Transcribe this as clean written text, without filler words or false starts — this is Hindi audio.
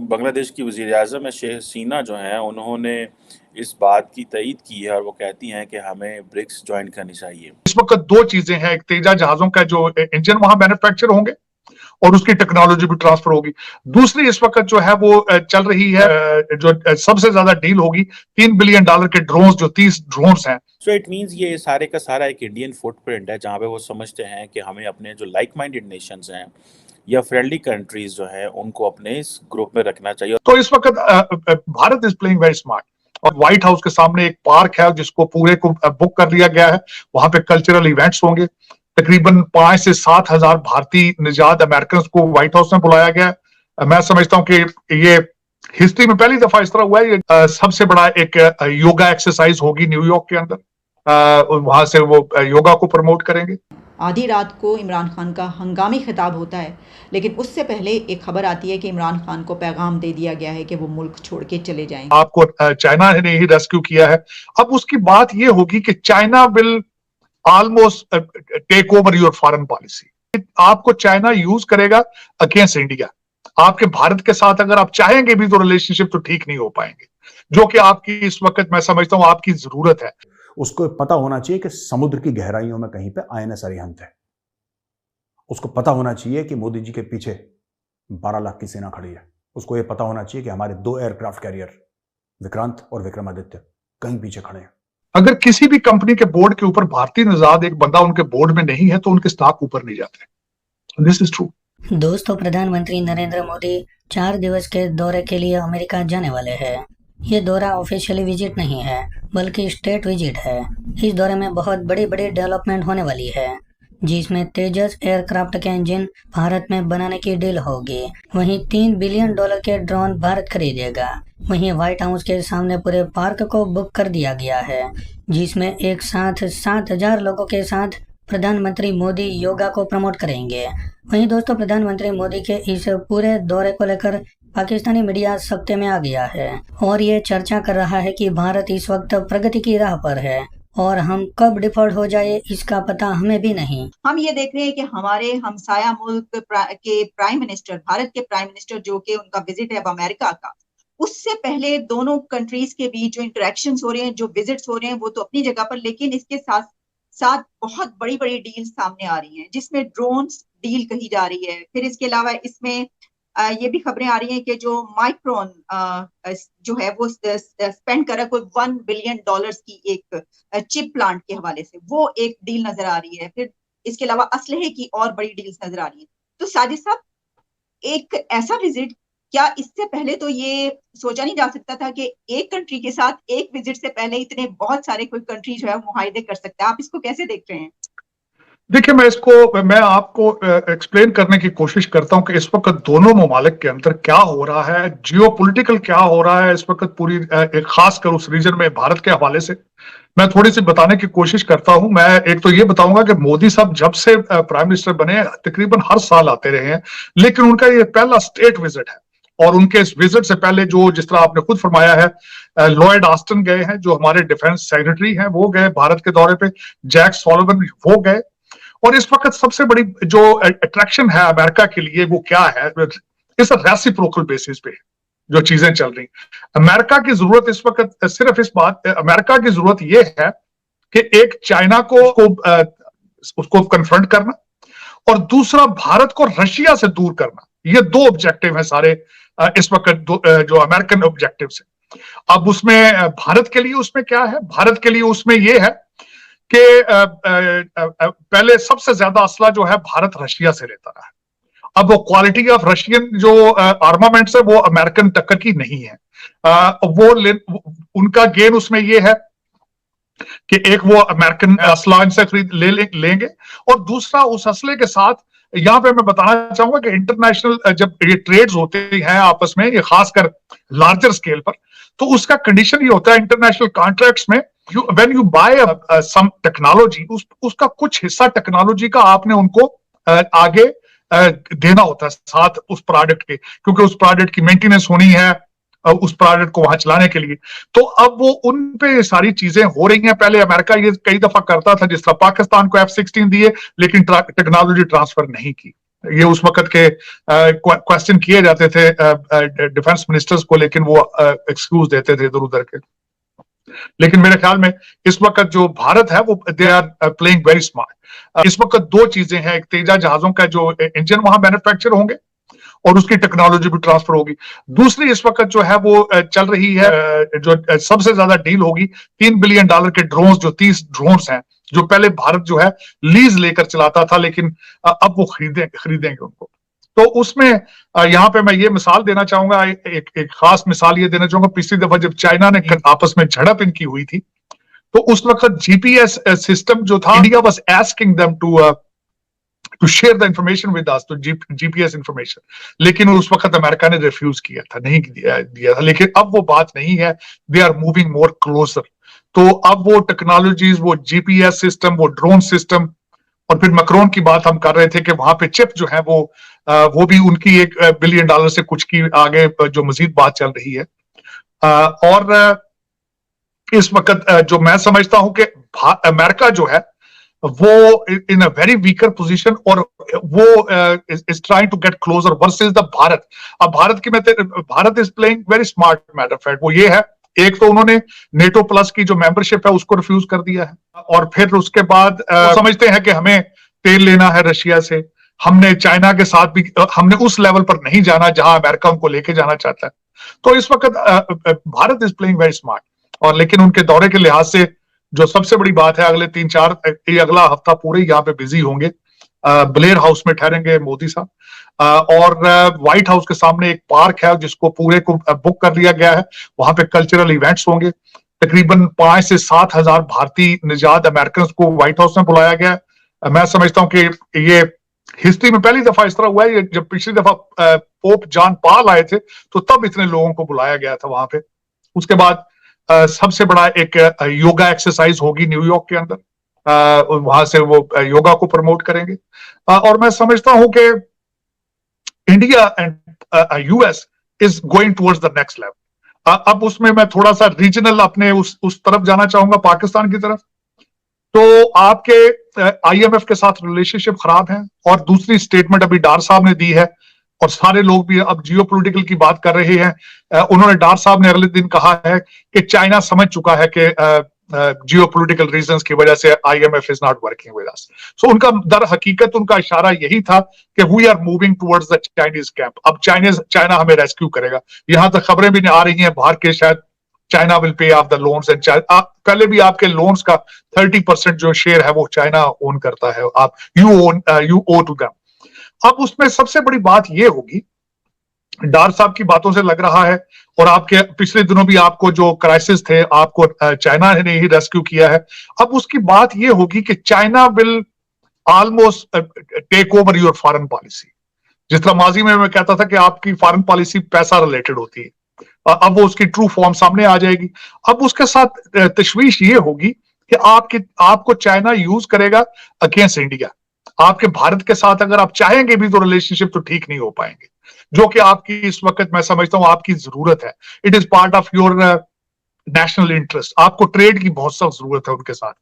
बांग्लादेश की वज़ीर-ए-आज़म शेख हसीना जो हैं, उन्होंने इस बात की तईद की है और वो कहती हैं कि हमें ब्रिक्स जॉइन करनी चाहिए। इस वक्त दो चीजें हैं, एक तेजा जहाजों का जो इंजन वहां मैन्युफैक्चर होंगे और उसकी टेक्नोलॉजी भी ट्रांसफर होगी। दूसरी इस वक्त जो है वो चल रही है, जो सबसे ज्यादा डील होगी $3 बिलियन के ड्रोन्स, जो 30 ड्रोन्स हैं। सो इट मीन्स ये सारे का सारा एक इंडियन फुटप्रिंट है, जहाँ पे वो समझते हैं कि हमें अपने जो लाइक माइंडेड नेशंस हैं या फ्रेंडली कंट्रीज जो हैं, उनको अपने इस ग्रुप में रखना चाहिए। तो इस वक्त Bharat is playing very smart, और व्हाइट हाउस के सामने एक पार्क है जिसको पूरे को बुक कर लिया गया है। वहां पे कल्चरल इवेंट्स होंगे। तकरीबन 5 से 7 हजार भारतीय निजात अमेरिकन को व्हाइट हाउस में बुलाया गया है। मैं समझता हूं कि ये हिस्ट्री में पहली दफा इस तरह हुआ है। ये सबसे बड़ा एक योगा एक्सरसाइज होगी न्यूयॉर्क के अंदर। वहां से वो योगा को प्रमोट करेंगे। आधी रात को इमरान खान का हंगामी खिताब होता है, लेकिन उससे पहले एक खबर आती है कि इमरान खान को पैगाम दे दिया गया है कि वो मुल्क छोड़ के चले जाएं। आपको चाइना ने ही रेस्क्यू किया है। अब उसकी बात ये होगी कि China will almost take over your foreign policy. आपको चाइना यूज करेगा अगेंस्ट इंडिया। आपके भारत के साथ अगर आप चाहेंगे भी तो रिलेशनशिप तो ठीक नहीं हो पाएंगे, जो कि आपकी इस वक्त मैं समझता हूं आपकी जरूरत है। उसको पता होना चाहिए कि समुद्र की गहराइयों में कहीं पे आईएनएस अरिहंत है। उसको पता होना चाहिए कि मोदी जी के पीछे 12 लाख की सेना खड़ी है। उसको यह पता होना चाहिए कि हमारे 2 एयरक्राफ्ट कैरियर विक्रांत और विक्रमादित्य कहीं पीछे खड़े हैं। अगर किसी भी कंपनी के बोर्ड के ऊपर भारतीय निजात एक बंदा उनके बोर्ड में नहीं है तो उनके स्टॉक ऊपर नहीं जाते। This is true. दोस्तों, प्रधानमंत्री नरेंद्र मोदी 4 दिवस के दौरे के लिए अमेरिका जाने वाले हैं। ये दौरा ऑफिशियली विजिट नहीं है, बल्कि स्टेट विजिट है। इस दौरे में बहुत बड़ी बड़ी डेवलपमेंट होने वाली है, जिसमें तेजस एयरक्राफ्ट के इंजन भारत में बनाने की डील होगी। वहीं $3 बिलियन के ड्रोन भारत खरीदेगा। वहीं व्हाइट हाउस के सामने पूरे पार्क को बुक कर दिया गया है, जिसमें एक साथ 7,000 लोगों के साथ प्रधानमंत्री मोदी योगा को प्रमोट करेंगे। वहीं दोस्तों, प्रधानमंत्री मोदी के इस पूरे दौरे को लेकर पाकिस्तानी मीडिया सख्ते में आ गया है और ये चर्चा कर रहा है कि भारत इस वक्त प्रगति की राह पर है और हम कब डिफॉल्ट हो जाए इसका पता हमें भी नहीं। हम ये देख रहे हैं कि हमारे हमसाया मुल्क के प्राइम मिनिस्टर, भारत के प्राइम मिनिस्टर, जो कि उनका विजिट है अब अमेरिका का, उससे पहले दोनों कंट्रीज के बीच जो इंटरेक्शंस हो रहे हैं, जो विजिट्स हो रहे हैं, वो तो अपनी जगह पर, लेकिन इसके साथ साथ बहुत बड़ी बड़ी डील सामने आ रही हैं, जिसमें ड्रोन्स डील कही जा रही है। फिर इसके अलावा इसमें ये भी खबरें आ रही हैं कि जो माइक्रोन जो है वो स्पेंड कर रहा है कोई $1 बिलियन की एक चिप प्लांट के हवाले से, वो एक डील नजर आ रही है। फिर इसके अलावा असलहे की और बड़ी डील्स नजर आ रही हैं। तो साजिद साहब, एक ऐसा विजिट, क्या इससे पहले तो ये सोचा नहीं जा सकता था कि एक कंट्री के साथ एक विजिट से पहले इतने बहुत सारे कोई कंट्री जो है मुआहिदे कर सकता है? आप इसको कैसे देख रहे हैं? देखिए, मैं आपको एक्सप्लेन करने की कोशिश करता हूं कि इस वक्त दोनों ममालिक के अंदर क्या हो रहा है, जियोपॉलिटिकल क्या हो रहा है इस वक्त पूरी एक खासकर उस रीजन में भारत के हवाले से मैं थोड़ी सी बताने की कोशिश करता हूं। मैं एक तो ये बताऊंगा कि मोदी साहब जब से प्राइम मिनिस्टर बने तकरीबन हर साल आते रहे हैं, लेकिन उनका ये पहला स्टेट विजिट है। और उनके इस विजिट से पहले जो, जिस तरह आपने खुद फरमाया है, लॉयड ऑस्टिन गए हैं, जो हमारे डिफेंस सेक्रेटरी हैं, वो गए भारत के दौरे पे। जैक सॉलिवन वो गए। और इस वक्त सबसे बड़ी जो अट्रैक्शन है अमेरिका के लिए वो क्या है, इस रेसिप्रोकल बेसिस पे जो चीजें चल रही। अमेरिका की जरूरत इस वक्त सिर्फ अमेरिका की जरूरत ये है कि एक चाइना को उसको कन्फ्रंट करना और दूसरा भारत को रशिया से दूर करना। ये 2 ऑब्जेक्टिव है सारे इस वक्त जो अमेरिकन ऑब्जेक्टिव है। अब उसमें भारत के लिए उसमें क्या है? भारत के लिए उसमें यह है कि पहले सबसे ज्यादा असला जो है भारत रशिया से लेता रहा है। अब वो क्वालिटी ऑफ रशियन जो आर्मामेंट्स है वो अमेरिकन टक्कर की नहीं है। उनका गेन उसमें ये है कि एक वो अमेरिकन असला इनसे खरीद लेंगे और दूसरा उस असले के साथ यहां पे मैं बताना चाहूंगा कि इंटरनेशनल जब ये ट्रेड्स होते हैं आपस में, ये खासकर लार्जर स्केल पर, तो उसका कंडीशन ये होता है इंटरनेशनल कॉन्ट्रैक्ट्स में, when you buy some technology, उसका कुछ हिस्सा टेक्नोलॉजी का आपने उनको आगे देना होता है साथ उस प्रोडक्ट के, क्योंकि उस प्रोडक्ट की मेंटेनेंस होनी है उस प्रोडक्ट को वहां चलाने के लिए। तो अब वो उन पे ये सारी चीजें हो रही हैं। पहले अमेरिका ये कई दफा करता था, जिस तरह पाकिस्तान को F-16 दिए लेकिन टेक्नोलॉजी ट्रांसफर नहीं की। ये उस वक्त के क्वेश्चन किए जाते थे डिफेंस मिनिस्टर्स को, लेकिन वो एक्सक्यूज देते थे इधर उधर के। लेकिन मेरे ख्याल में इस वक्त जो भारत है वो they are playing very smart. इस वक्त दो चीजें हैं, एक तेजा जहाजों का जो इंजन वहां मैन्युफैक्चर होंगे और उसकी टेक्नोलॉजी भी ट्रांसफर होगी। दूसरी इस वक्त जो है वो चल रही है, जो सबसे ज्यादा डील होगी $3 बिलियन के ड्रोन्स, जो 30 ड्रोन्स हैं, जो पहले भारत जो है लीज लेकर चलाता था, लेकिन अब वो खरीदेंगे उनको। तो उसमें यहाँ पे मैं ये मिसाल देना चाहूंगा, एक खास मिसाल ये देना चाहूंगा। पिछली दफा जब चाइना ने आपस में झड़प इनकी हुई थी, तो उस वक्त जीपीएस सिस्टम जो था, India was asking them to share the information with us, तो जीपीएस इंफॉर्मेशन, लेकिन उस वक्त अमेरिका ने रिफ्यूज किया था, नहीं दिया था। लेकिन अब वो बात नहीं है, they are moving more closer. तो अब वो टेक्नोलॉजीज, वो जीपीएस सिस्टम, वो ड्रोन सिस्टम, और फिर मैक्रोन की बात हम कर रहे थे कि वहां पे चिप जो है वो भी उनकी $1 बिलियन से कुछ की आगे जो मजीद बात चल रही है। और इस वक्त जो मैं समझता हूं कि अमेरिका जो है वो in a very weaker position, और वो is trying to get closer versus the Bharat. अब Bharat is playing very smart matter fact. वो ये है, एक तो उन्होंने नेटो प्लस की जो मेंबरशिप है उसको रिफ्यूज कर दिया है, और फिर उसके बाद समझते हैं कि हमें तेल लेना है रशिया से। हमने चाइना के साथ भी हमने उस लेवल पर नहीं जाना जहां अमेरिका उनको लेके जाना चाहता है। तो इस वक्त Bharat is playing very smart. और लेकिन उनके दौरे के लिहाज से जो सबसे बड़ी बात है, अगले 3-4 अगला हफ्ता पूरे यहाँ पे बिजी होंगे। ब्लेयर हाउस में ठहरेंगे मोदी साहब, और व्हाइट हाउस के सामने एक पार्क है जिसको पूरे को बुक कर लिया गया है। वहां पे कल्चरल इवेंट्स होंगे। तकरीबन 5 से 7 हजार भारतीय निजात अमेरिकन को व्हाइट हाउस में बुलाया गया है। मैं समझता हूं कि ये हिस्ट्री में पहली दफा इस तरह हुआ है। जब पिछली दफा पोप जॉन पॉल आए थे तो तब इतने लोगों को बुलाया गया था वहां पे। उसके बाद सबसे बड़ा एक योगा एक्सरसाइज होगी न्यूयॉर्क के अंदर, वहां से वो योगा को प्रमोट करेंगे। और मैं समझता हूं कि India and US is going towards the next level. अब उसमें मैं थोड़ा सा रीजनल अपने उस तरफ जाना चाहूंगा, पाकिस्तान की तरफ। तो आपके आईएमएफ के साथ रिलेशनशिप खराब है, और दूसरी स्टेटमेंट अभी डार साहब ने दी है, और सारे लोग भी अब जियोपॉलिटिकल की बात कर रहे हैं। उन्होंने डार साहब ने अगले दिन कहा है कि चाइना समझ चुका है कि जियोपॉलिटिकल रीजंस की वजह से IMF is not working with us. So उनका दर हकीकत उनका इशारा यही था कि we are moving towards the Chinese camp. अब चाइना हमें रेस्क्यू करेगा। यहां तक खबरें भी आ रही हैं बाहर के, शायद China will pay of the loans, and पहले भी आपके लोन्स का 30% जो शेयर है वो चाइना ओन करता है। आप यू ओ टू देम। अब उसमें सबसे बड़ी बात ये होगी, डार साहब की बातों से लग रहा है, और आपके पिछले दिनों भी आपको जो क्राइसिस थे आपको चाइना ने ही रेस्क्यू किया है। अब उसकी बात ये होगी कि China will almost take over your foreign policy. जिस तरह माजी में मैं कहता था कि आपकी फॉरेन पॉलिसी पैसा रिलेटेड होती है, अब वो उसकी ट्रू फॉर्म सामने आ जाएगी। अब उसके साथ तशवीश ये होगी कि आपको चाइना यूज करेगा अगेंस्ट इंडिया। आपके भारत के साथ अगर आप चाहेंगे भी तो रिलेशनशिप तो ठीक नहीं हो पाएंगे, जो कि आपकी इस वक्त मैं समझता हूं आपकी जरूरत है। It is part of your national interest. आपको ट्रेड की बहुत सख्त जरूरत है उनके साथ।